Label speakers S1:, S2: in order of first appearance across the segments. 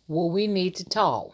S1: Well, we need to talk.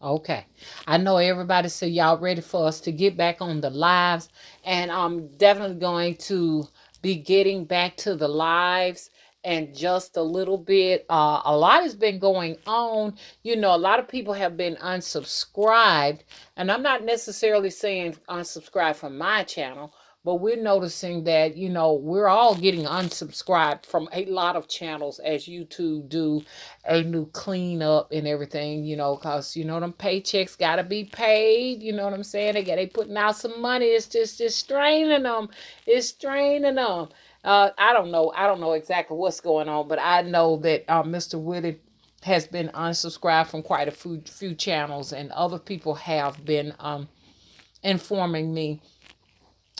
S1: Okay. I know everybody said y'all ready for us to get back on the lives, and I'm definitely going to be getting back to the lives and just a little bit. A lot has been going on. A lot of people have been unsubscribed, and I'm not necessarily saying unsubscribe from my channel, but we're noticing that, we're all getting unsubscribed from a lot of channels as YouTube do a new cleanup and everything, because them paychecks gotta be paid. You know what I'm saying? They putting out some money. It's just straining them. It's straining them. I don't know. I don't know exactly what's going on, but I know that Mr. Willie has been unsubscribed from quite a few channels, and other people have been informing me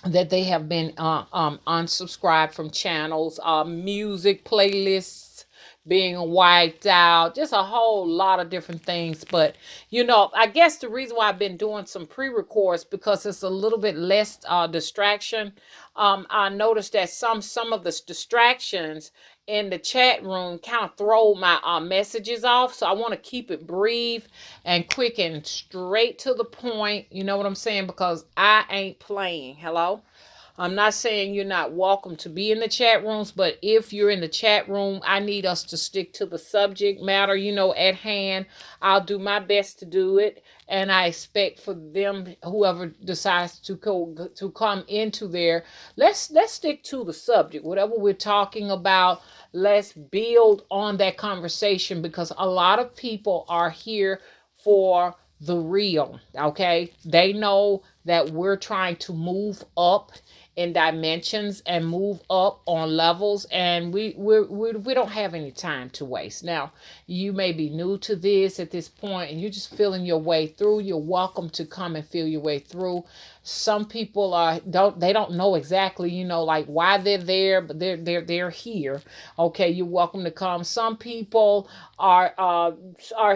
S1: that they have been unsubscribed from channels, music playlists being wiped out, just a whole lot of different things. But I guess the reason why I've been doing some pre-records because it's a little bit less distraction. I noticed that some of the distractions in the chat room kind of throw my messages off, so I want to keep it brief and quick and straight to the point. You know what I'm saying? Because I ain't playing. Hello? I'm not saying you're not welcome to be in the chat rooms, but if you're in the chat room, I need us to stick to the subject matter, at hand. I'll do my best to do it, and I expect for them, whoever decides to come into there, let's stick to the subject. Whatever we're talking about, let's build on that conversation because a lot of people are here for the real. Okay, they know that we're trying to move up in dimensions and move up on levels, and we don't have any time to waste. Now, you may be new to this at this point and you're just feeling your way through. You're welcome to come and feel your way through. Some people don't know exactly, like why they're there, but they're here. Okay, you're welcome to come. Some people are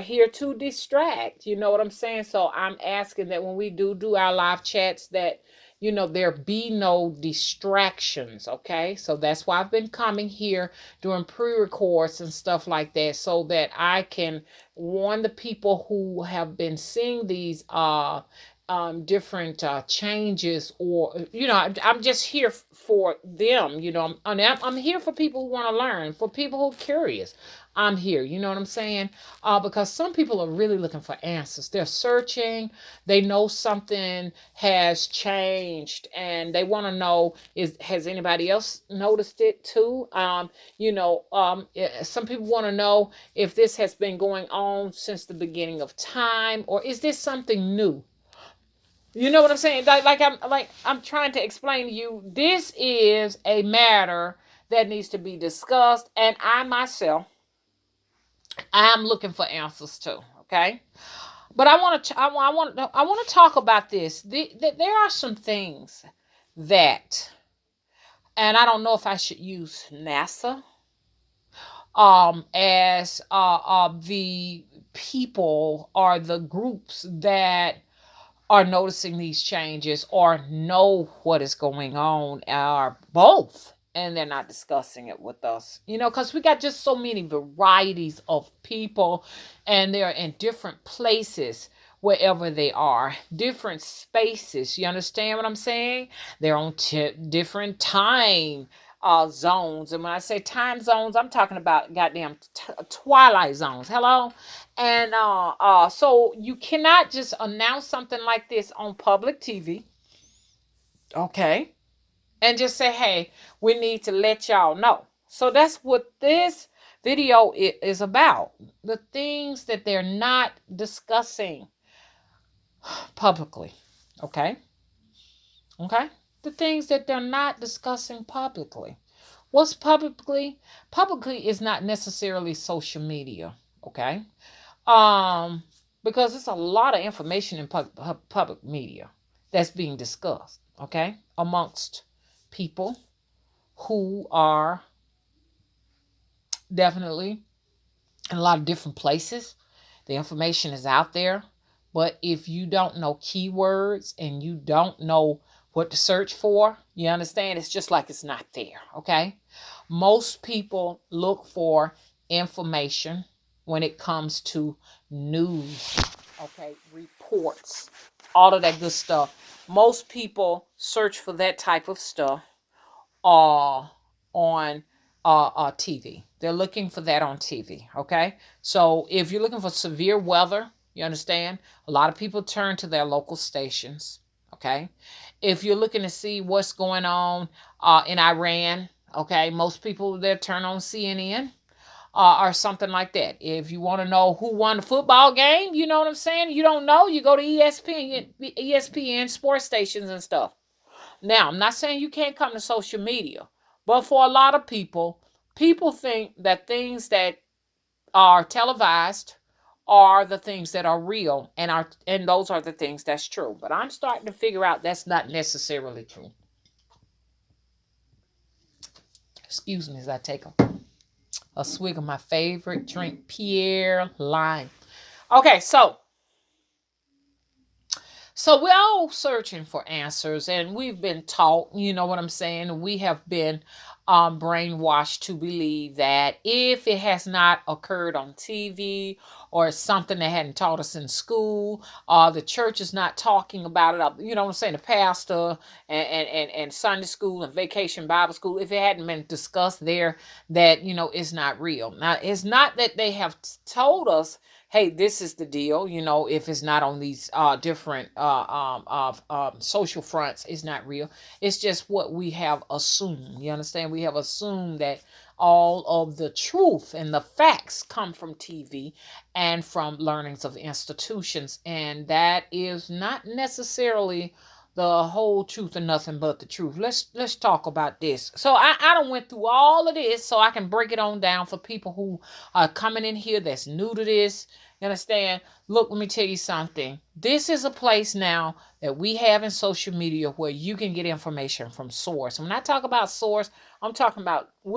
S1: here to distract. You know what I'm saying? So I'm asking that when we do our live chats, that there be no distractions. Okay, so that's why I've been coming here doing pre-records and stuff like that, so that I can warn the people who have been seeing these different changes, or I'm just here for them. I'm here for people who want to learn, for people who are curious. I'm here, you know what I'm saying? Because some people are really looking for answers. They're searching. They know something has changed, and they want to know, has anybody else noticed it too? Some people want to know if this has been going on since the beginning of time, or is this something new? You know what I'm saying? I'm trying to explain to you. This is a matter that needs to be discussed, and I myself, I'm looking for answers too. Okay, but I want to talk about this. There are some things that, and I don't know if I should use NASA as the people or the groups that are noticing these changes or know what is going on, are both, and they're not discussing it with us, because we got just so many varieties of people, and they're in different places, wherever they are, different spaces. You understand what I'm saying? They're on different time zones. And when I say time zones, I'm talking about goddamn twilight zones. Hello? And so you cannot just announce something like this on public TV, okay? And just say, hey, we need to let y'all know. So that's what this video is about. The things that they're not discussing publicly, okay? Okay? The things that they're not discussing publicly. What's publicly? Publicly is not necessarily social media, okay? um because it's a lot of information in public media that's being discussed, okay, amongst people who are definitely in a lot of different places. The information is out there, but if you don't know keywords and you don't know what to search for, you understand, it's just like it's not there. Okay, most people look for information when it comes to news, okay, reports, all of that good stuff. Most people search for that type of stuff on TV. They're looking for that on TV, okay? So if you're looking for severe weather, you understand, a lot of people turn to their local stations, okay? If you're looking to see what's going on in Iran, okay, most people, they turn on CNN or something like that. If you want to know who won the football game, you know what I'm saying? You don't know, you go to ESPN sports stations and stuff. Now, I'm not saying you can't come to social media, but for a lot of people, people think that things that are televised are the things that are real, and those are the things that's true. But I'm starting to figure out that's not necessarily true. Excuse me as I take a swig of my favorite drink, Pierre Lime. Okay, so we're all searching for answers, and we've been taught, you know what I'm saying? We have been brainwashed to believe that if it has not occurred on TV or something that hadn't taught us in school, the church is not talking about it, you know what I'm saying? The pastor and Sunday school and vacation Bible school, if it hadn't been discussed there, that, you know, it's not real. Now, it's not that they have told us, hey, this is the deal, you know, if it's not on these different social fronts, it's not real. It's just what we have assumed. You understand? We have assumed that all of the truth and the facts come from TV and from learnings of institutions. And that is not necessarily the whole truth and nothing but the truth. Let's talk about this. So I done went through all of this so I can break it on down for people who are coming in here that's new to this. You understand? Look, let me tell you something. This is a place now that we have in social media where you can get information from source. When I talk about source, we're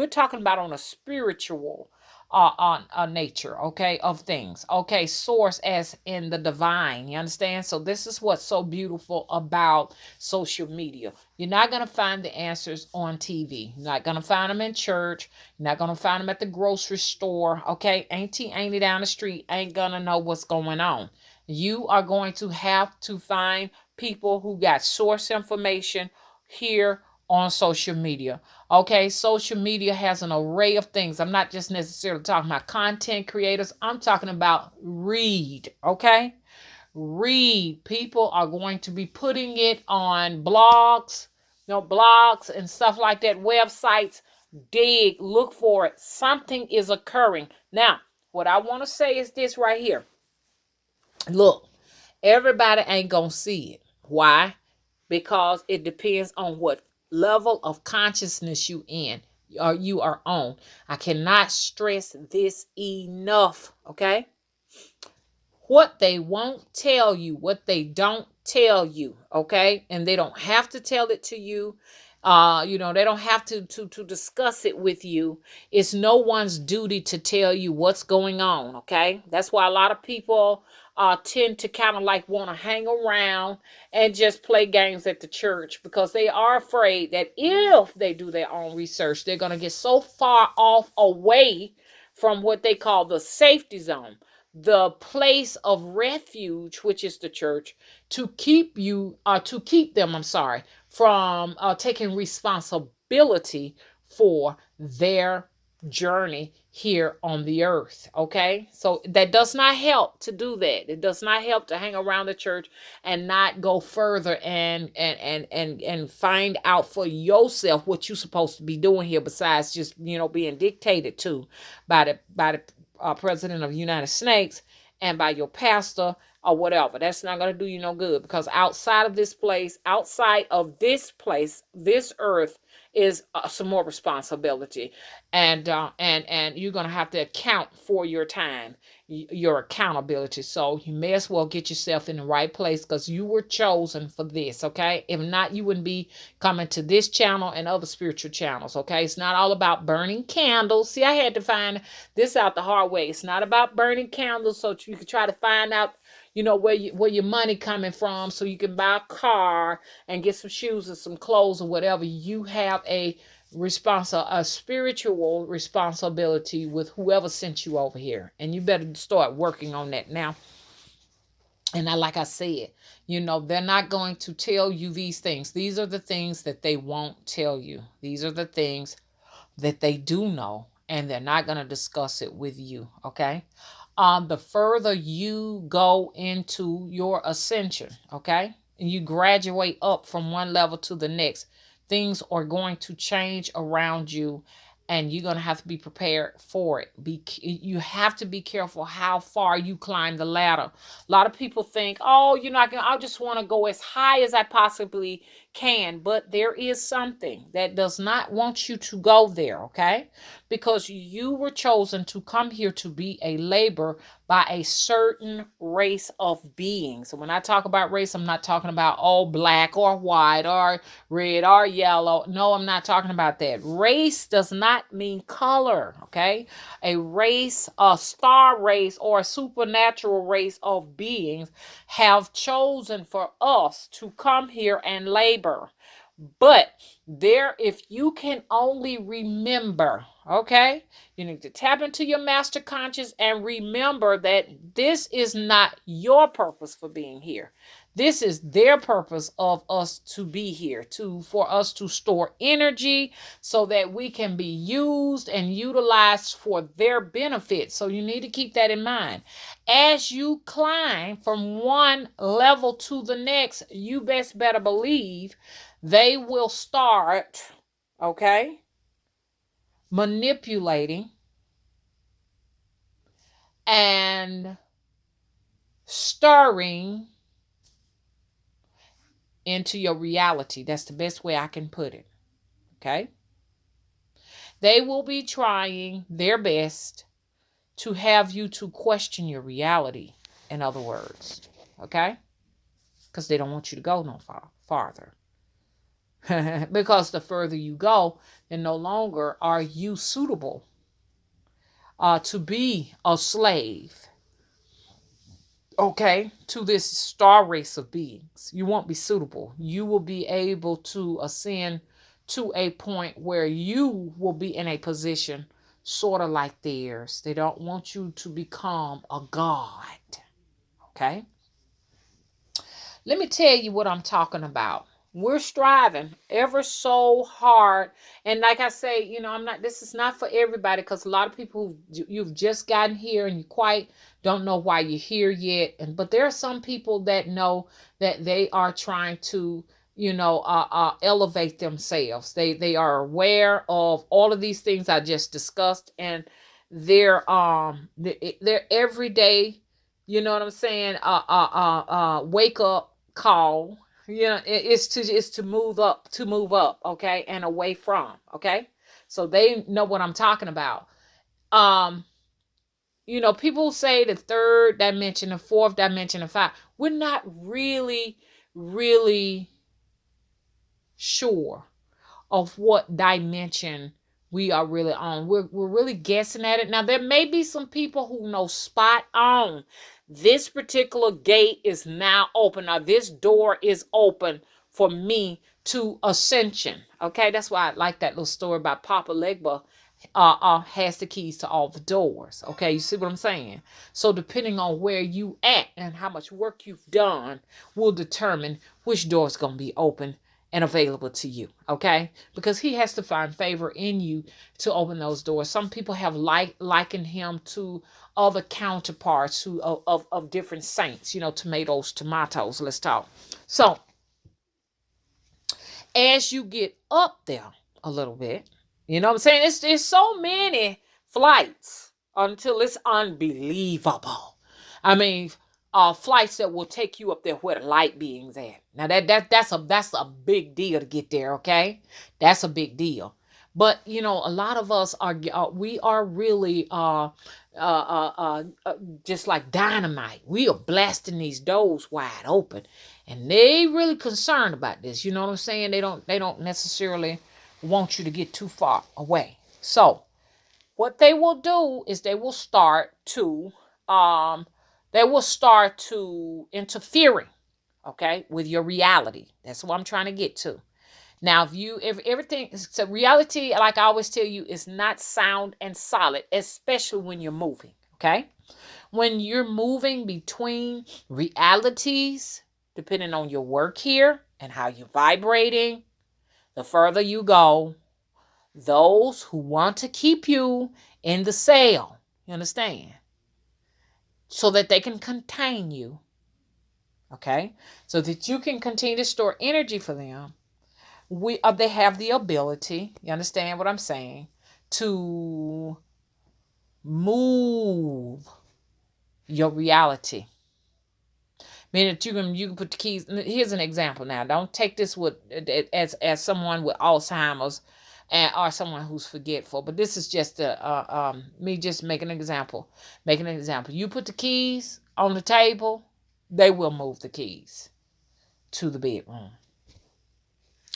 S1: talking about on a spiritual nature, okay, of things. Okay, source as in the divine. You understand? So this is what's so beautiful about social media. You're not going to find the answers on TV. You're not going to find them in church. You're not going to find them at the grocery store. Okay, Auntie down the street ain't going to know what's going on. You are going to have to find people who got source information here on social media. Okay, social media has an array of things. I'm not just necessarily talking about content creators. I'm talking about read. Okay, read. People are going to be putting it on blogs, blogs and stuff like that, websites. Dig, look for it. Something is occurring. Now, what I want to say is this right here. Look, everybody ain't gonna see it. Why? Because it depends on what level of consciousness you are on. I cannot stress this enough, okay? What they won't tell you, what they don't tell you, okay? And they don't have to tell it to you. They don't have to discuss it with you. It's no one's duty to tell you what's going on, okay? That's why a lot of people tend to kind of like want to hang around and just play games at the church because they are afraid that if they do their own research, they're going to get so far off away from what they call the safety zone, the place of refuge, which is the church, to keep them, from taking responsibility for their journey here on the earth. Okay, so that does not help to do that. It does not help to hang around the church and not go further and find out for yourself what you're supposed to be doing here, besides just being dictated to by the president of the United States and by your pastor or whatever. That's not going to do you no good, because outside of this place, this earth is some more responsibility, and you're going to have to account for your time, your accountability. So you may as well get yourself in the right place, because you were chosen for this. Okay, if not, you wouldn't be coming to this channel and other spiritual channels. Okay, it's not all about burning candles. See, I had to find this out the hard way. It's not about burning candles so you can try to find out where your money coming from, so you can buy a car and get some shoes and some clothes or whatever. You have a a spiritual responsibility with whoever sent you over here, and you better start working on that now. And like I said, they're not going to tell you these things. These are the things that they won't tell you. These are the things that they do know, and they're not going to discuss it with you. Okay. The further you go into your ascension, okay, and you graduate up from one level to the next, things are going to change around you, and you're going to have to be prepared for it. You have to be careful how far you climb the ladder. A lot of people think, oh, I just want to go as high as I possibly can, but there is something that does not want you to go there, okay? Because you were chosen to come here to be a laborer by a certain race of beings. So when I talk about race, I'm not talking about all black or white or red or yellow. No, I'm not talking about that. Race does not mean color, okay? A race, a star race, or a supernatural race of beings have chosen for us to come here and labor. But if you can only remember, okay, you need to tap into your master conscious and remember that this is not your purpose for being here. This is their purpose of us to be here, for us to store energy so that we can be used and utilized for their benefit. So you need to keep that in mind. As you climb from one level to the next, you better believe they will start, okay, manipulating and stirring into your reality. That's the best way I can put it. Okay? They will be trying their best to have you to question your reality, in other words. Okay? Because they don't want you to go no farther. Because the further you go, then no longer are you suitable to be a slave, okay, to this star race of beings. You won't be suitable. You will be able to ascend to a point where you will be in a position sort of like theirs. They don't want you to become a god, okay? Let me tell you what I'm talking about. We're striving ever so hard. And like I say, this is not for everybody, because a lot of people, you've just gotten here and you quite don't know why you're here yet. But there are some people that know that they are trying to, elevate themselves. They are aware of all of these things I just discussed, and their everyday, you know what I'm saying, wake up call, it's to move up, okay, and away from, okay. So they know what I'm talking about. People say the third dimension, the fourth dimension, the five. We're not really sure of what dimension we are really on. We're really guessing at it. Now, there may be some people who know spot on. This particular gate is now open, or this door is open for me to ascension. Okay, that's why I like that little story about Papa Legba. Has the keys to all the doors. Okay, you see what I'm saying? So depending on where you at and how much work you've done will determine which door is going to be open and available to you, okay? Because he has to find favor in you to open those doors. Some people have likened him to other counterparts of different saints, tomatoes, let's talk. So as you get up there a little bit, you know what I'm saying? It's so many flights until it's unbelievable. I mean, flights that will take you up there where the light beings at. Now that's a big deal to get there, okay? That's a big deal. But a lot of us we are really just like dynamite. We are blasting these doors wide open, and they really concerned about this. You know what I'm saying? They don't necessarily want you to get too far away. So what they will do is they will start to interfering, okay, with your reality. That's what I'm trying to get to. Now, if everything, so reality, like I always tell you, is not sound and solid, especially when you're moving. Okay. When you're moving between realities, depending on your work here and how you're vibrating, the further you go, those who want to keep you in the cell, you understand, so that they can contain you, okay, so that you can continue to store energy for them. They have the ability, you understand what I'm saying, to move your reality. Meaning that you can put the keys. Here's an example now. Don't take this with as someone with Alzheimer's or someone who's forgetful. But this is just me just making an example. Making an example. You put the keys on the table, they will move the keys to the bedroom.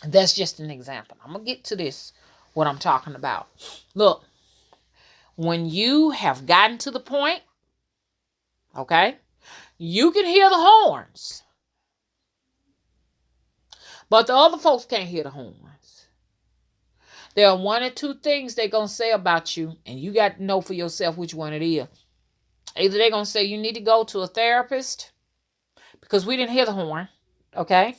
S1: That's just an example. I'm gonna get to this, what I'm talking about. Look, when you have gotten to the point, okay, you can hear the horns, but the other folks can't hear the horns. There are one or two things they're going to say about you, and you got to know for yourself which one it is. Either they're going to say you need to go to a therapist because we didn't hear the horn, okay?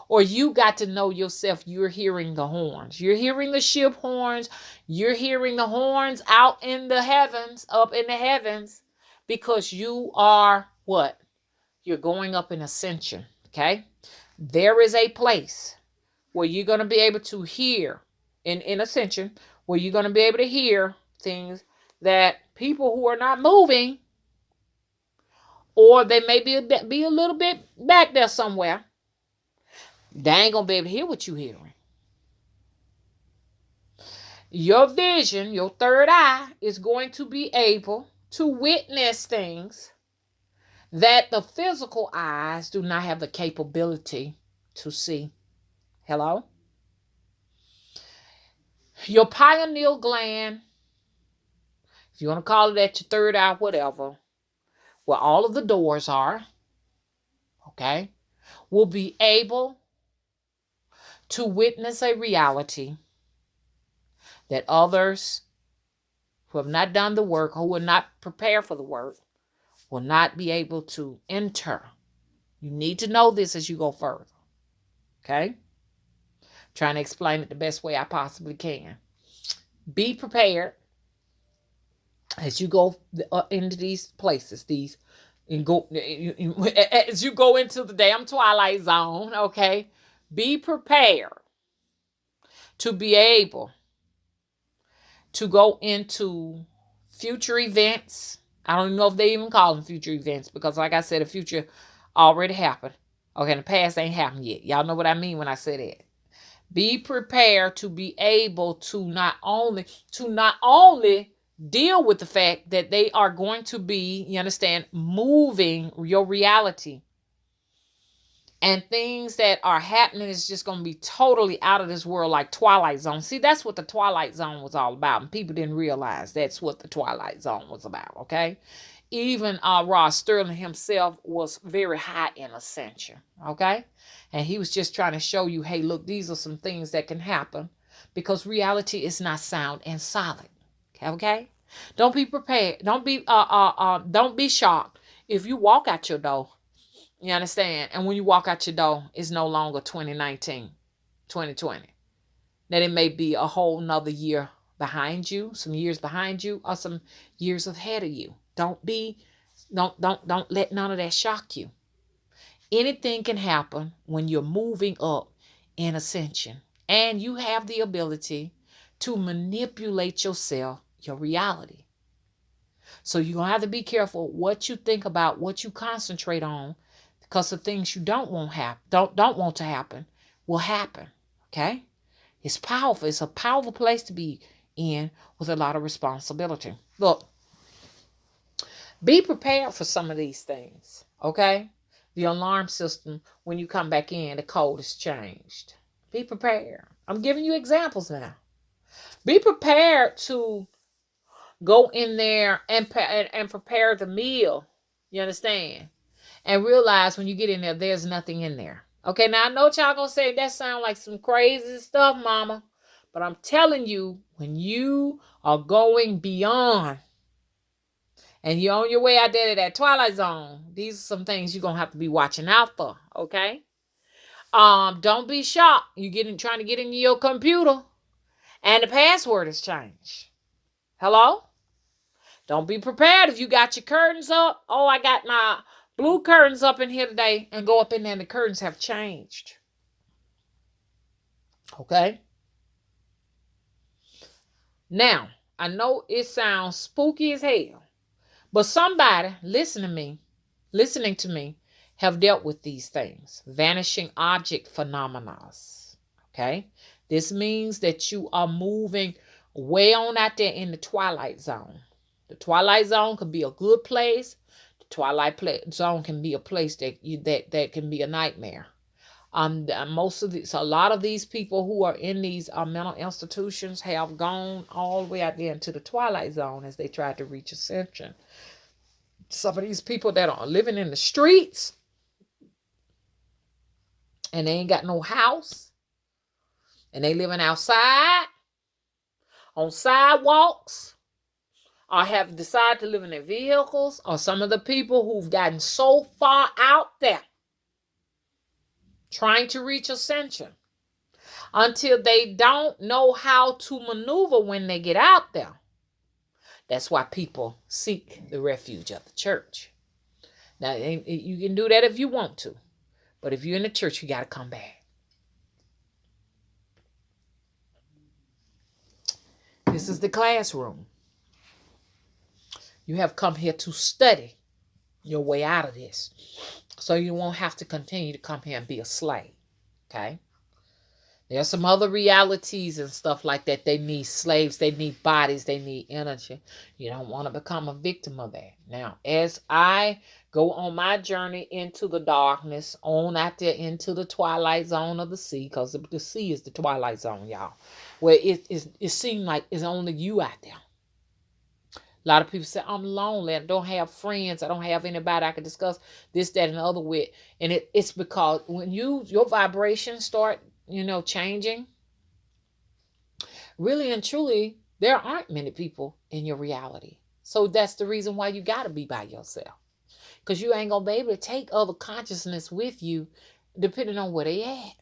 S1: Or you got to know yourself, you're hearing the horns. You're hearing the ship horns. You're hearing the horns out in the heavens, up in the heavens, because you are what? You're going up in ascension, okay? There is a place where you're going to be able to hear in ascension, where you're going to be able to hear things that people who are not moving, or they may be a little bit back there somewhere, they ain't going to be able to hear what you're hearing. Your vision, your third eye, is going to be able to witness things that the physical eyes do not have the capability to see. Hello? Your pineal gland, if you want to call it that, your third eye, whatever, where all of the doors are, okay, will be able to witness a reality that others who have not done the work, who will not prepare for the work, will not be able to enter. You need to know this as you go further, okay? Trying to explain it the best way I possibly can. Be prepared as you go into these places, and go as you go into the damn twilight zone, okay? Be prepared to be able to go into future events. I don't know if they even call them future events because, like I said, the future already happened. Okay, the past ain't happened yet. Y'all know what I mean when I say that. Be prepared to be able to not only deal with the fact that they are going to be, you understand, moving your reality. And things that are happening is just going to be totally out of this world, like Twilight Zone. See, that's what the Twilight Zone was all about. And people didn't realize that's what the Twilight Zone was about, okay? Even Rod Sterling himself was very high in ascension, okay? And he was just trying to show you, hey, look, these are some things that can happen because reality is not sound and solid, okay? Don't be prepared. Don't be shocked if you walk out your door. You understand? And when you walk out your door, it's no longer 2019, 2020. That it may be a whole nother year behind you, some years behind you, or some years ahead of you. Don't let none of that shock you. Anything can happen when you're moving up in ascension. And you have the ability to manipulate yourself, your reality. So you're going to have to be careful what you think about, what you concentrate on, because the things you don't want to happen will happen. Okay? It's powerful. It's a powerful place to be in with a lot of responsibility. Look, be prepared for some of these things. Okay? The alarm system, when you come back in, the code is changed. Be prepared. I'm giving you examples now. Be prepared to go in there and prepare the meal. You understand? And realize when you get in there, there's nothing in there. Okay, now I know what y'all gonna say that sound like some crazy stuff, mama. But I'm telling you, when you are going beyond and you're on your way out there to that twilight zone, these are some things you're gonna have to be watching out for. Okay. Don't be shocked. You trying to get into your computer and the password has changed. Hello? Don't be prepared if you got your curtains up. Oh, I got my blue curtains up in here today, and go up in there and the curtains have changed. Okay? Now, I know it sounds spooky as hell, but somebody listening to me, have dealt with these things. Vanishing object phenomena. Okay? This means that you are moving way on out there in the twilight zone. The twilight zone could be a good place. The twilight zone can be a place that can be a nightmare. A lot of these people who are in these mental institutions have gone all the way out there into the twilight zone as they try to reach ascension. Some of these people that are living in the streets and they ain't got no house and they living outside on sidewalks, or have decided to live in their vehicles, or some of the people who've gotten so far out there trying to reach ascension until they don't know how to maneuver when they get out there. That's why people seek the refuge of the church. Now, you can do that if you want to, but if you're in the church, you got to come back. This is the classroom. You have come here to study your way out of this, so you won't have to continue to come here and be a slave. Okay? There's some other realities and stuff like that. They need slaves. They need bodies. They need energy. You don't want to become a victim of that. Now, as I go on my journey into the darkness, on out there into the twilight zone of the sea, because the sea is the twilight zone, y'all, where it seems like it's only you out there. A lot of people say, I'm lonely. I don't have friends. I don't have anybody I can discuss this, that, and the other with. And it's because when your vibrations start, changing, really and truly, there aren't many people in your reality. So that's the reason why you got to be by yourself. Because you ain't going to be able to take other consciousness with you depending on where they at.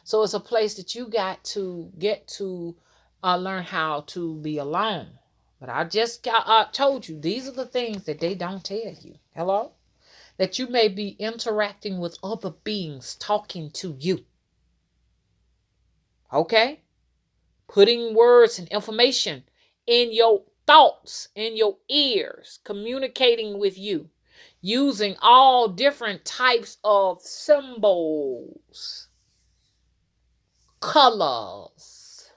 S1: So it's a place that you got to get to learn how to be alone. But I just told you, these are the things that they don't tell you. Hello? That you may be interacting with other beings talking to you. Okay? Putting words and information in your thoughts, in your ears, communicating with you, using all different types of symbols, colors,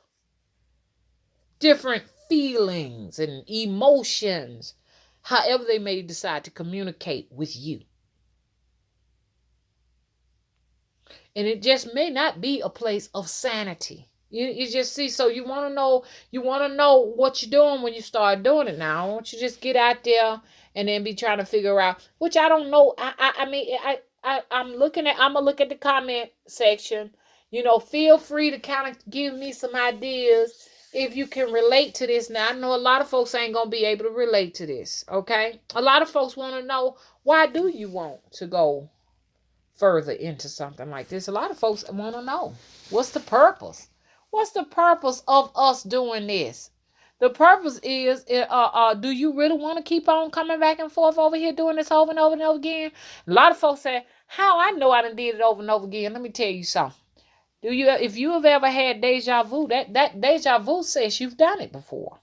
S1: different feelings and emotions, however they may decide to communicate with you. And it just may not be a place of sanity. You just see, so you want to know what you're doing when you start doing it. Now, I want you to just get out there and then be trying to figure out, which I don't know. I'm gonna look at the comment section. Feel free to kind of give me some ideas if you can relate to this. Now, I know a lot of folks ain't gonna be able to relate to this. Okay, a lot of folks want to know, why do you want to go further into something like this? A lot of folks want to know, what's the purpose? What's the purpose of us doing this? The purpose is, do you really want to keep on coming back and forth over here doing this over and over and over again? A lot of folks say, how I know I done did it over and over again? Let me tell you something. If you have ever had deja vu, that deja vu says you've done it before.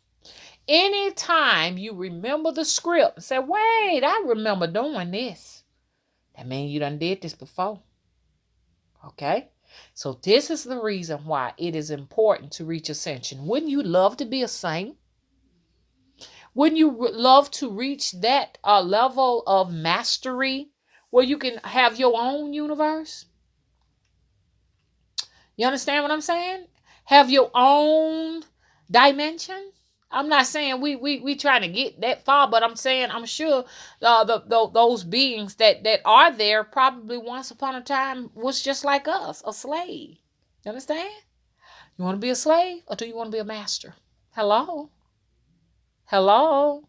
S1: Anytime you remember the script and say, wait, I remember doing this, that means you done did this before. Okay? So this is the reason why it is important to reach ascension. Wouldn't you love to be a saint? Wouldn't you love to reach that level of mastery where you can have your own universe? You understand what I'm saying? Have your own dimension. I'm not saying we trying to get that far, but I'm saying I'm sure those beings that are there probably once upon a time was just like us, a slave. You understand? You want to be a slave or do you want to be a master? Hello? Hello?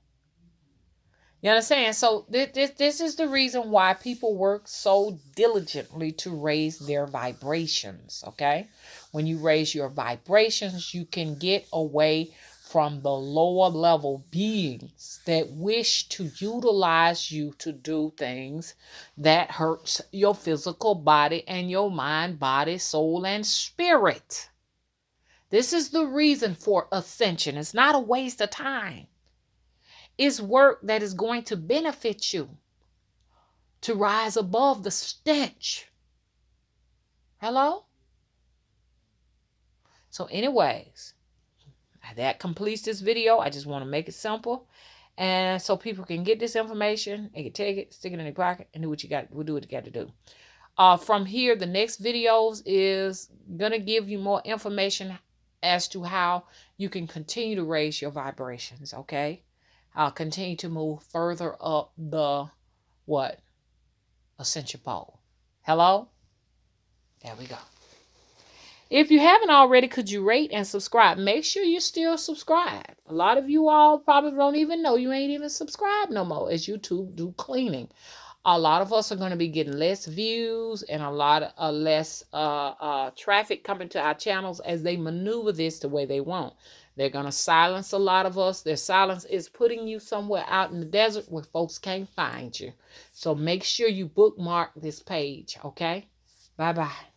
S1: You understand? So this is the reason why people work so diligently to raise their vibrations, okay? When you raise your vibrations, you can get away from the lower level beings that wish to utilize you to do things that hurts your physical body and your mind, body, soul, and spirit. This is the reason for ascension. It's not a waste of time. It's work that is going to benefit you to rise above the stench. Hello? So anyways, that completes this video. I just want to make it simple. And so people can get this information, they can take it, stick it in their pocket, and do what you got. We'll do what you got to do. From here, the next videos is gonna give you more information as to how you can continue to raise your vibrations. Okay, I'll continue to move further up the what ascension pole. Hello, there we go. If you haven't already, could you rate and subscribe? Make sure you're still subscribed. A lot of you all probably don't even know you ain't even subscribed no more as YouTube do cleaning. A lot of us are going to be getting less views and a lot of less traffic coming to our channels as they maneuver this the way they want. They're going to silence a lot of us. Their silence is putting you somewhere out in the desert where folks can't find you. So make sure you bookmark this page, okay? Bye-bye.